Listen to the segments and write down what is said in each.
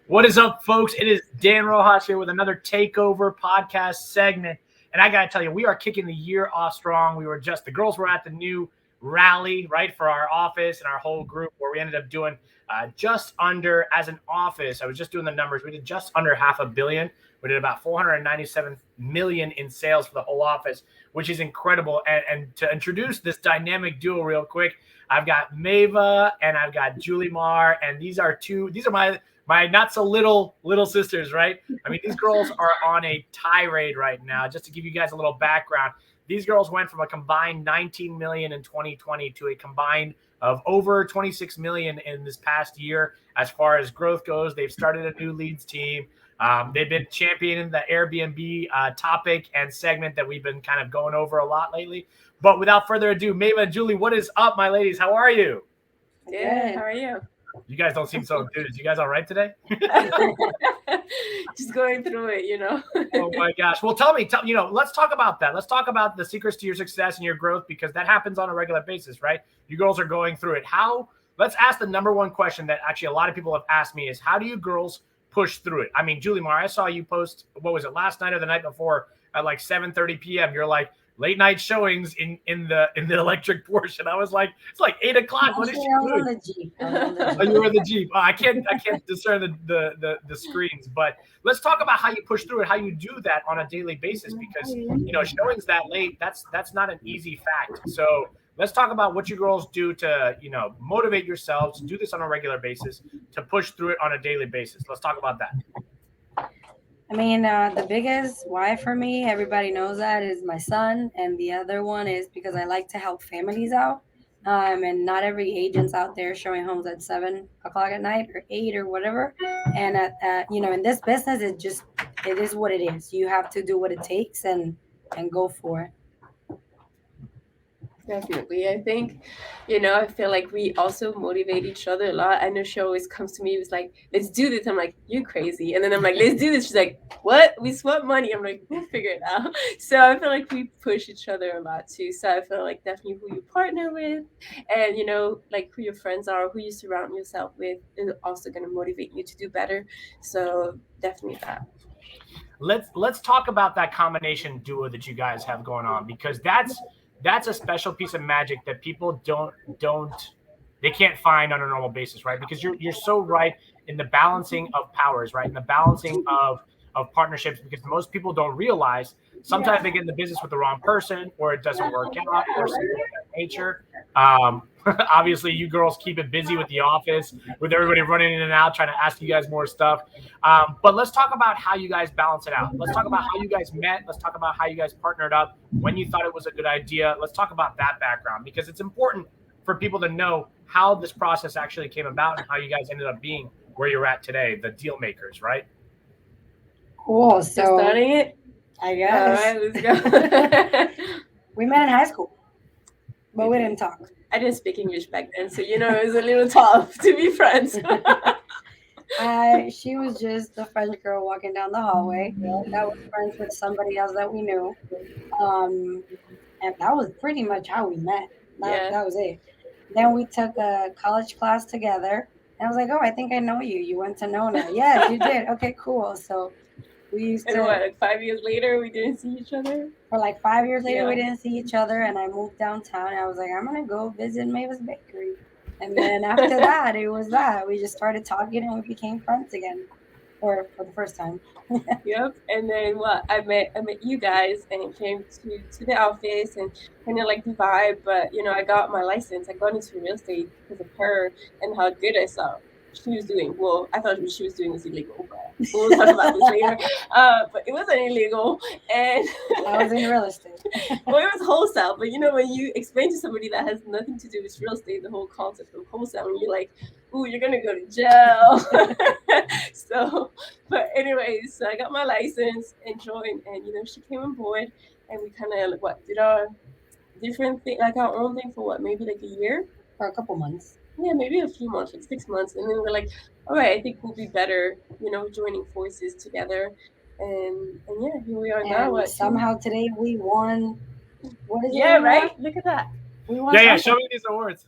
What is up, folks? It is Dan Rojas here with another Takeover podcast segment. And I got to tell you, we are kicking the year off strong. The girls were at the new rally, right, for our office and our whole group, where we ended up doing just under, as an office, I was just doing the numbers, we did just under $500 million. We did about 497 million in sales for the whole office, which is incredible. And to introduce this dynamic duo real quick, I've got Maeva and I've got Julie Mar, and these are my not so little sisters, right? I mean, these girls are on a tirade right now. Just to give you guys a little background, these girls went from a combined 19 million in 2020 to a combined of over 26 million in this past year. As far as growth goes, they've started a new leads team. They've been championing the Airbnb topic and segment that we've been kind of going over a lot lately. But without further ado, Maeva and Julie, what is up, my ladies? How are you? Good. How are you? You guys don't seem so enthused. You guys all right today? Just going through it, you know. Oh my gosh. Well, tell me, let's talk about that. Let's talk about the secrets to your success and your growth, because that happens on a regular basis, right? You girls are going through it. Let's ask the number one question that actually a lot of people have asked me is, how do you girls push through it? I mean, Julie Mar, I saw you post, what was it, last night or the night before at like 7:30 p.m. You're like, late night showings in the electric Porsche. I was like, it's like 8 o'clock. What is she doing? On the Jeep. Oh, you were in the Jeep. I can't discern the screens. But let's talk about how you push through it, how you do that on a daily basis, because showings that late, that's not an easy fact. So let's talk about what you girls do to motivate yourselves to do this on a regular basis, to push through it on a daily basis. Let's talk about that. I mean, the biggest why for me, everybody knows that, is my son. And the other one is because I like to help families out. And not every agent's out there showing homes at 7 o'clock at night or 8 or whatever. And, in this business, it is what it is. You have to do what it takes and go for it. Definitely. I think, I feel like we also motivate each other a lot. I know she always comes to me, was like, let's do this. I'm like, you crazy. And then I'm like, let's do this. She's like, what? We swap money. I'm like, we'll figure it out. So I feel like we push each other a lot too. So I feel like definitely who you partner with and, like who your friends are, who you surround yourself with is also going to motivate you to do better. So definitely that. Let's talk about that combination duo that you guys have going on, because that's a special piece of magic that people they can't find on a normal basis, right? Because you're so right in the balancing of powers, right? In the balancing of partnerships, because most people don't realize sometimes they get in the business with the wrong person, or it doesn't work out, or something of that nature. Obviously, you girls keep it busy with the office, with everybody running in and out, trying to ask you guys more stuff. But let's talk about how you guys balance it out. Let's talk about how you guys met. Let's talk about how you guys partnered up, when you thought it was a good idea. Let's talk about that background, because it's important for people to know how this process actually came about and how you guys ended up being where you're at today, the deal makers, right? Cool. So starting it? I guess. All right, let's go. We met in high school, but we didn't talk. I didn't speak English back then, so it was a little tough to be friends. She was just a French girl walking down the hallway that was friends with somebody else that we knew. And that was pretty much how we met. That was it. Then we took a college class together. And I was like, oh, I think I know you. You went to Nona. Yes, you did. Okay, cool. So We used And to, what, like 5 years later, we didn't see each other? for like 5 years later, we Yeah. didn't see each other. And I moved downtown. And I was like, I'm going to go visit Maeva's Bakery. And then after that, it was that. We just started talking and we became friends again. Or for the first time. Yep. And then what? I met you guys and came to the office and kind of like the vibe. But I got my license. I got into real estate because of her and how good I saw she was doing. Well, I thought what she was doing was illegal, but we'll talk about this later. But it wasn't illegal, and I was in real estate. well, it was wholesale. But when you explain to somebody that has nothing to do with real estate, the whole concept of wholesale, and you're like, "Ooh, you're gonna go to jail." So, but anyways, so I got my license and joined, and she came on board, and we kind of like did our different thing, like our own thing for maybe like a year. For a couple months. Yeah, maybe a few months, like 6 months, and then we're like, all right, I think we'll be better, joining forces together, and yeah, here we are now. And somehow today we won. What is it? Yeah, right. Look at that. We won. Yeah. Show me these awards.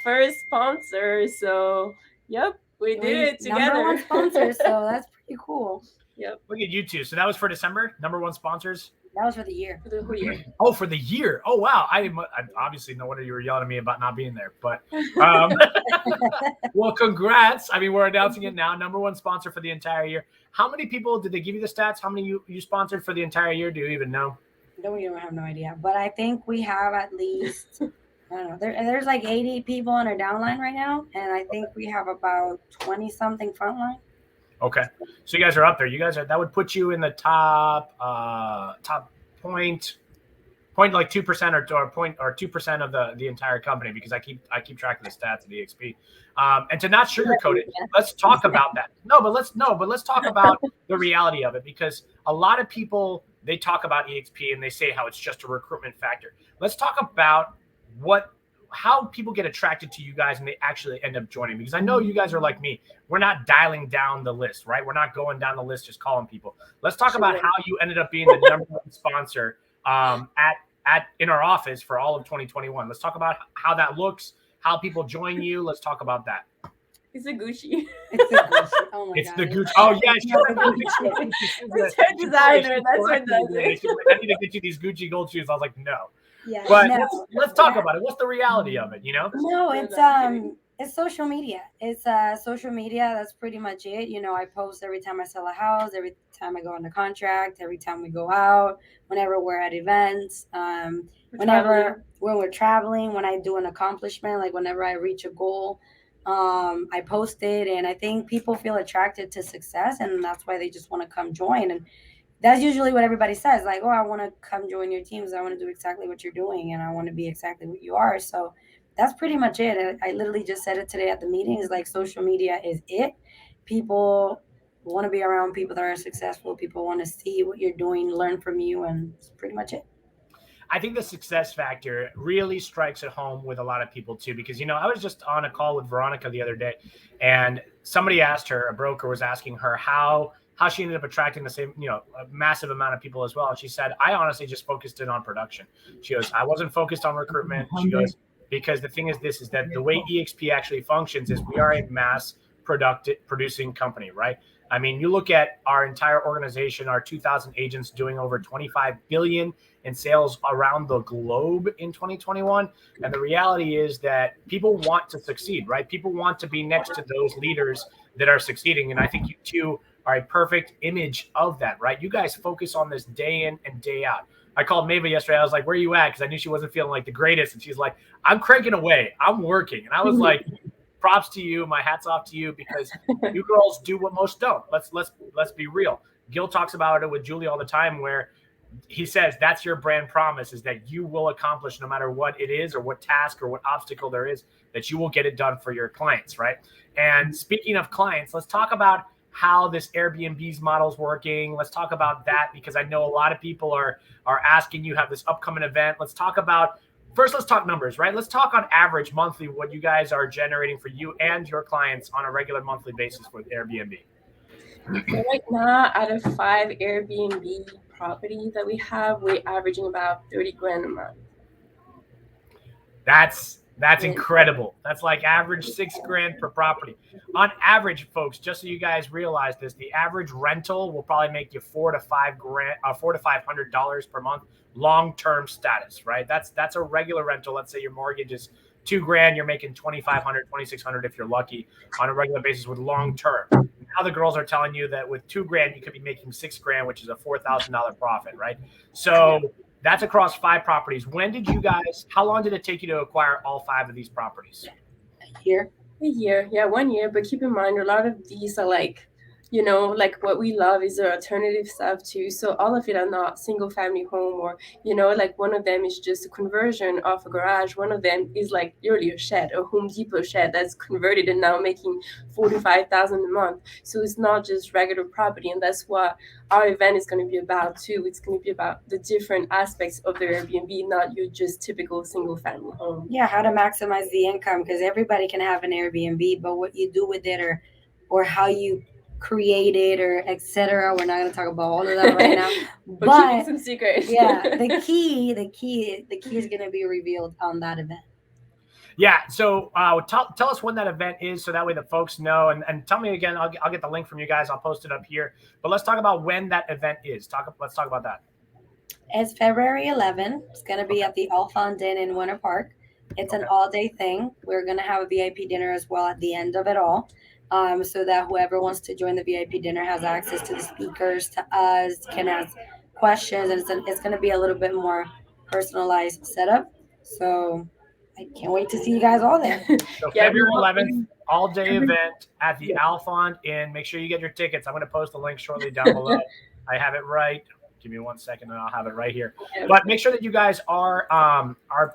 First sponsor. So, yep, we did it together. Number one sponsor. So that's pretty cool. Yep. Look at you two. So that was for December. Number one sponsors. That was for the year. For the whole year. Oh, for the year. Oh, wow. I obviously no wonder you were yelling at me about not being there. But well, congrats. I mean, we're announcing it now. Number one sponsor for the entire year. How many people did they give you the stats? How many you sponsored for the entire year? Do you even know? No, we don't have no idea. But I think we have at least I don't know. There's like 80 people on our downline right now, and I think we have about 20 something frontline. Okay, so you guys are up there. You guys are, that would put you in the top point like 2% or 2% of the entire company, because I keep track of the stats at EXP. And to not sugarcoat it, let's talk about that. But let's talk about the reality of it, because a lot of people, they talk about EXP and they say how it's just a recruitment factor. Let's talk about how people get attracted to you guys and they actually end up joining, because I know you guys are like me. We're not dialing down the list, right? We're not going down the list just calling people. Let's talk about how you ended up being the number one sponsor in our office for all of 2021. Let's talk about how that looks, how people join you. Let's talk about that. It's a Gucci. It's a Gucci. Oh my It's God. the Gucci. Oh yeah, It's her designer. That's what does it. I need to get you these Gucci gold shoes. I was like, no. Yeah, But no. let's talk about it. What's the reality of it? No, it's social media. It's social media. That's pretty much it. I post every time I sell a house, every time I go under contract, every time we go out, whenever we're at events, when we're traveling, when I do an accomplishment, like whenever I reach a goal, I post it, and I think people feel attracted to success, and that's why they just want to come join. And that's usually what everybody says, like, oh, I want to come join your teams. I want to do exactly what you're doing, and I want to be exactly what you are. So that's pretty much it. I literally just said it today at the meeting. Is like social media is it. People want to be around people that are successful. People want to see what you're doing, learn from you, and it's pretty much it. I think the success factor really strikes at home with a lot of people too, because, I was just on a call with Veronica the other day, and somebody asked her, a broker was asking her how she ended up attracting the same, a massive amount of people as well. And she said, I honestly just focused in on production. She goes, I wasn't focused on recruitment. She goes, because the thing is that the way EXP actually functions is we are a mass producing company, right? I mean, you look at our entire organization, our 2,000 agents doing over 25 billion in sales around the globe in 2021. And the reality is that people want to succeed, right? People want to be next to those leaders that are succeeding. And I think you two are a perfect image of that, right? You guys focus on this day in and day out. I called Maeva yesterday. I was like, where are you at? Because I knew she wasn't feeling like the greatest. And she's like, I'm cranking away. I'm working. And I was like, props to you. My hat's off to you, because you girls do what most don't. Let's be real. Gil talks about it with Julie all the time, where he says that's your brand promise, is that you will accomplish no matter what it is or what task or what obstacle there is, that you will get it done for your clients, right? And speaking of clients, let's talk about how this Airbnb's model is working. Let's talk about that, because I know a lot of people are asking. You have this upcoming event. Let's talk numbers, right? Let's talk on average monthly what you guys are generating for you and your clients on a regular monthly basis with Airbnb. So right now, out of 5 Airbnb properties that we have, we're averaging about 30 grand a month. That's That's Yeah. incredible. That's like average 6 grand per property. On average, folks, just so you guys realize this, the average rental will probably make you 4 to 5 grand, $400 to $500 per month, long-term status, right? That's a regular rental. Let's say your mortgage is 2 grand, you're making 2,500, 2,600 if you're lucky on a regular basis with long-term. Now the girls are telling you that with 2 grand, you could be making 6 grand, which is a $4,000 profit, right? So that's across 5 properties. When did you guys, how long did it take you to acquire all 5 of these properties? Here. A year, yeah, 1 year. But keep in mind, a lot of these are like, like what we love is the alternative stuff too. So all of it are not single family home, or like one of them is just a conversion of a garage. One of them is like literally a shed, a Home Depot shed that's converted and now making 45,000 a month. So it's not just regular property, and that's what our event is going to be about too. It's going to be about the different aspects of the Airbnb, not your just typical single family home. Yeah, how to maximize the income, because everybody can have an Airbnb, but what you do with it, or how you create it, or etc. We're not going to talk about all of that right now. But keeping some secrets. Yeah, the key is going to be revealed on that event. Yeah. So tell us when that event is, so that way the folks know. And tell me again. I'll get the link from you guys. I'll post it up here. But let's talk about when that event is. Let's talk about that. It's February 11th. It's going to be at the Alphond Inn in Winter Park. It's an all-day thing. We're going to have a VIP dinner as well at the end of it all, so that whoever wants to join the VIP dinner has access to the speakers, to us, can ask questions, and it's going to be a little bit more personalized setup. So I can't wait to see you guys all there. So February 11th, all-day event at the Alphond Inn. Make sure you get your tickets. I'm going to post the link shortly down below. I have it right. Give me 1 second and I'll have it right here. But make sure that you guys are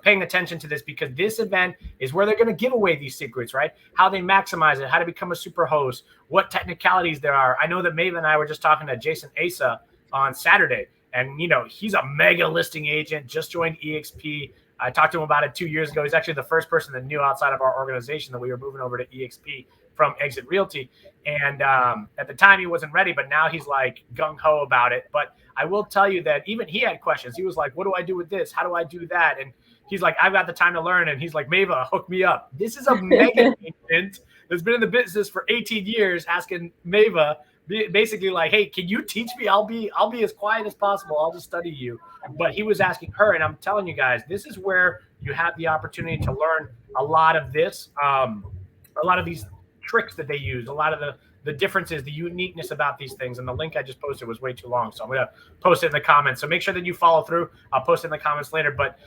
paying attention to this, because this event is where they're going to give away these secrets, right? How they maximize it, how to become a super host, what technicalities there are. I know that Maeva and I were just talking to Jason Asa on Saturday, and he's a mega listing agent, just joined EXP. I talked to him about it 2 years ago. He's actually the first person that knew outside of our organization that we were moving over to EXP from Exit Realty. And at the time he wasn't ready, but now he's like gung-ho about it. But I will tell you that even he had questions. He was like, what do I do with this? How do I do that? And he's like, I've got the time to learn. And he's like, Maeva, hook me up. This is a mega agent that's been in the business for 18 years asking Maeva, basically like, hey, can you teach me? I'll be as quiet as possible. I'll just study you. But he was asking her, and I'm telling you guys, this is where you have the opportunity to learn a lot of this, a lot of these tricks that they use, a lot of the differences, the uniqueness about these things. And the link I just posted was way too long, so I'm going to post it in the comments. So make sure that you follow through. I'll post it in the comments later. But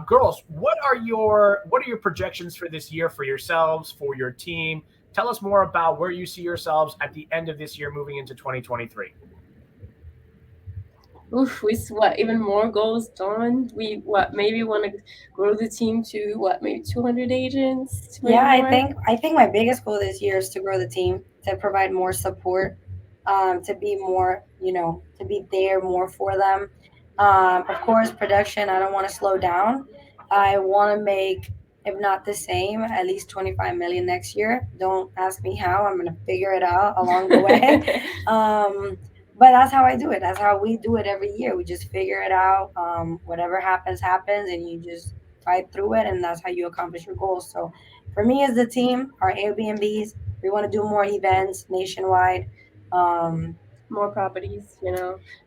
girls, what are your projections for this year, for yourselves, for your team? Tell us more about where you see yourselves at the end of this year, moving into 2023. Oof, with even more goals done. We maybe want to grow the team to maybe 200 agents. Yeah, I think my biggest goal this year is to grow the team, to provide more support, to be more, to be there more for them. Of course, production, I don't want to slow down. I want to make, if not the same, at least 25 million next year. Don't ask me how. I'm going to figure it out along the way. But that's how I do it. That's how we do it every year. We just figure it out. Whatever happens, and you just fight through it, and that's how you accomplish your goals. So for me as the team, our Airbnbs, we want to do more events nationwide. More properties,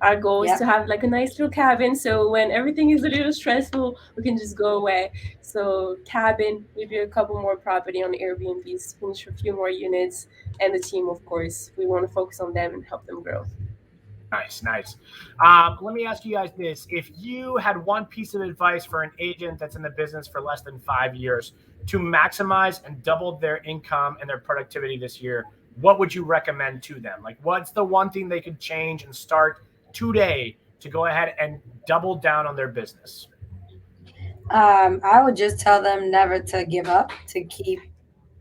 Our goal is to have like a nice little cabin, so when everything is a little stressful, we can just go away. So cabin, maybe a couple more property on Airbnbs, finish a few more units, and the team, of course, we want to focus on them and help them grow. Nice. Let me ask you guys this. If you had one piece of advice for an agent that's in the business for less than 5 years to maximize and double their income and their productivity this year, what would you recommend to them? Like, what's the one thing they could change and start today to go ahead and double down on their business? I would just tell them never to give up, to keep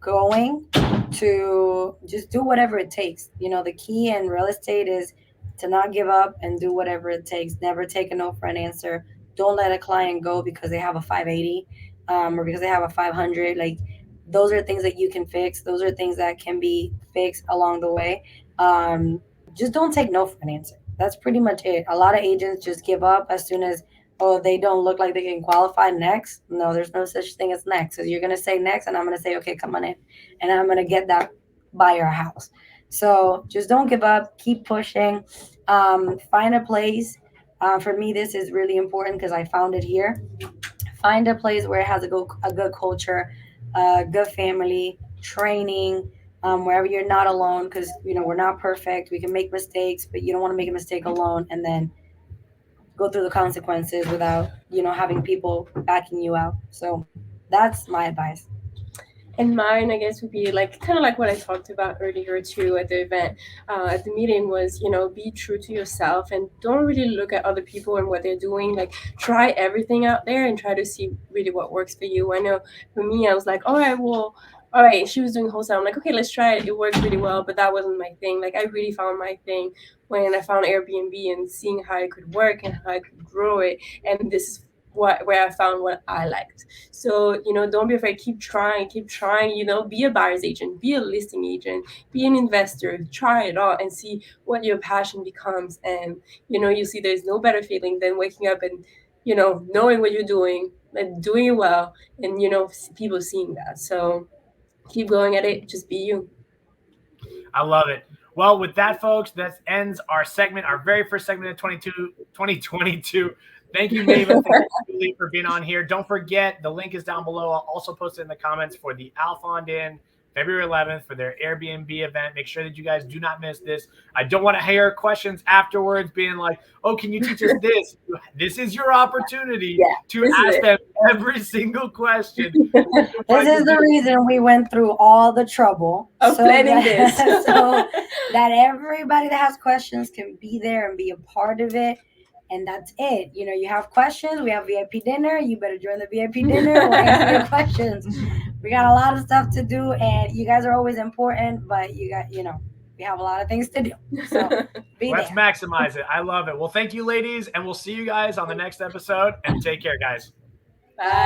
going, to just do whatever it takes. The key in real estate is to not give up and do whatever it takes. Never take a no for an answer. Don't let a client go because they have a 580 or because they have a 500. Like, those are things that you can fix. Those are things that can be fixed along the way. Just don't take no for an answer. That's pretty much it. A lot of agents just give up as soon as oh, they don't look like they can qualify, next. No, there's no such thing as next. So you're gonna say next, and I'm gonna say, okay, come on in, and I'm gonna get that buyer house. So just don't give up, keep pushing, find a place. For me, this is really important because I found it here. Find a place where it has a good culture, good family, training, wherever you're not alone, because we're not perfect. We can make mistakes, but you don't want to make a mistake alone and then go through the consequences without having people backing you out. So that's my advice. And mine, I guess, would be like kind of like what I talked about earlier too at the event, at the meeting, was be true to yourself and don't really look at other people and what they're doing. Like try everything out there and try to see really what works for you. I know for me, I was like, all right, well, all right, she was doing wholesale. I'm like, okay, let's try it. It worked really well, but that wasn't my thing. Like I really found my thing when I found Airbnb and seeing how it could work and how I could grow it. And this is where I found what I liked. So, don't be afraid. Keep trying, be a buyer's agent, be a listing agent, be an investor, try it all and see what your passion becomes. And, you see there's no better feeling than waking up and, knowing what you're doing and doing it well and, people seeing that. So keep going at it. Just be you. I love it. Well, with that, folks, that ends our segment, our very first segment of 2022. Thank you, Maeva. Thank you, Julie, for being on here. Don't forget, the link is down below. I'll also post it in the comments for the Alfond Inn, February 11th, for their Airbnb event. Make sure that you guys do not miss this. I don't want to hear questions afterwards being like, oh, can you teach us this? This is your opportunity to ask them every single question. This is the reason we went through all the trouble of planning this. So that everybody that has questions can be there and be a part of it. And that's it. You have questions. We have VIP dinner. You better join the VIP dinner. We'll answer your questions. We got a lot of stuff to do, and you guys are always important. But we have a lot of things to do. So let's maximize it. I love it. Well, thank you, ladies, and we'll see you guys on the next episode. And take care, guys. Bye.